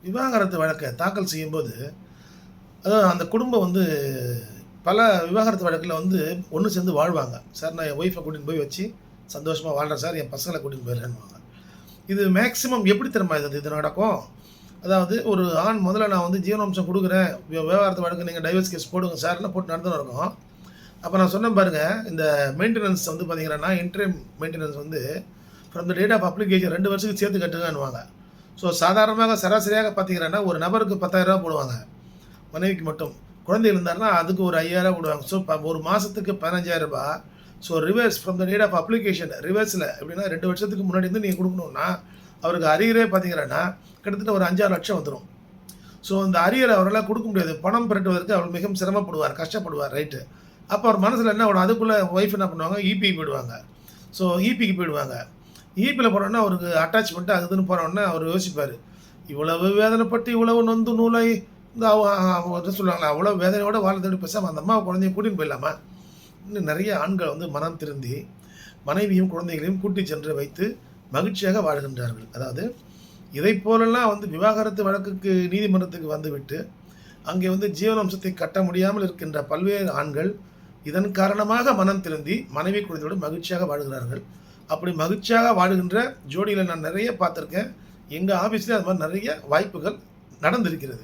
விவாகரத்து வழக்கை தாக்கல் செய்யும்போது, அதாவது அந்த குடும்பம் வந்து பல விவாகரத்து வழக்குல வந்து ஒண்ணு சேர்ந்து வாழ்வாங்க. சார் நான் என் ஒய்ஃப கூட்டின்னு போய் வச்சு சந்தோஷமா வாழ்றேன் சார். என் பசங்கள கூட்டின்னு போயிடுறேன்னுவாங்க. இது மேக்ஸிமம் எப்படி தெரியுமா இது நடக்கும்? அதாவது ஒரு ஆண் முதல்ல நான் வந்து ஜீவனாம்சம் குடுக்குறேன். விவாகரத்து வழக்கு நீங்க டைவர்ஸ் கேஸ் போடுங்க சார்ன்னு போட்டு நடந்துன்னு இருக்கும். அப்ப நான் சொன்னேன் பாருங்க, இந்த மெயின்டனன்ஸ் வந்து பார்த்தீங்கன்னா, இன்டரிம் மெயின்டனன்ஸ் வந்து from the date of application 2 வருஷத்துக்கு சேர்த்து கட்டுங்கன்னுவாங்க. ஸோ சாதாரணமாக சராசரியாக பார்த்தீங்கன்னா, ஒரு நபருக்கு ரூ. 10,000 போடுவாங்க. மனைவிக்கு மட்டும். குழந்தை இருந்தாருன்னா, அதுக்கு ஒரு ரூ. 5,000 போடுவாங்க. ஸோ ஒரு மாசத்துக்கு ரூ. 15,000. So reverse from the date of application ரிவர்ஸ்ல எப்படின்னா 2 வருஷத்துக்கு முன்னாடி இருந்து நீங்க குடுக்கணும்னா, அவருக்கு அரியரே பார்த்தீங்கன்னா, கிட்டத்தட்ட ஒரு 5, 6 லட்சம் வந்துரும். ஸோ இந்த அரியர அவரால குடுக்க முடியாது. பணம் பிரட்டுவதற்கு அவர் மிகவும் சிரமப்படுவார், கஷ்டப்படுவார். ரைட்டு. அப்ப அவர் மனசுல என்ன ஓடும்? அதுக்குள்ள ஒய்ஃப் என்ன பண்ணுவாங்க? ஈபிக்கு போயிடுவாங்க. ஸோ ஈபிக்கு போயிடுவாங்க. ஈபில போனோனே அவருக்கு அட்டாச்மெண்ட் அது இதுன்னு போனோனே அவர் யோசிப்பாரு. இவ்வளவு வேதனைப்பட்டு, இவ்வளவு நொந்து நூலாய் இந்த என்ன சொல்லுவாங்களா, அவ்வளோ வேதனையோட வாழறத விட பேசாம அந்த அம்மாவ குழந்தைய கூட்டின்னு போயிடலாமா? இன்னும் நெறைய ஆண்கள் வந்து மனம் திருந்தி, மனைவியும் குழந்தைகளையும் கூட்டிச் சென்று வைத்து மகிழ்ச்சியாக வாழ்கின்றார்கள். அதாவது இதைப் போலலாம் வந்து விவாகரத்து வழக்குக்கு நீதிமன்றத்துக்கு வந்துவிட்டு, அங்கே வந்து ஜீவனாம்சத்தை கட்ட முடியாமல் இருக்கின்ற பல்வேறு ஆண்கள், இதன் காரணமாக மனம் திருந்தி மனைவி குழந்தையோடு மகிழ்ச்சியாக வாழுகிறார்கள். அப்படி மகிழ்ச்சியாக வாழுகின்ற ஜோடிகள நான் நெறைய பார்த்துருக்கேன். எங்க ஆஃபீஸ்லயே அது மாரி நெறைய வாய்ப்புகள் நடந்திருக்கிறது.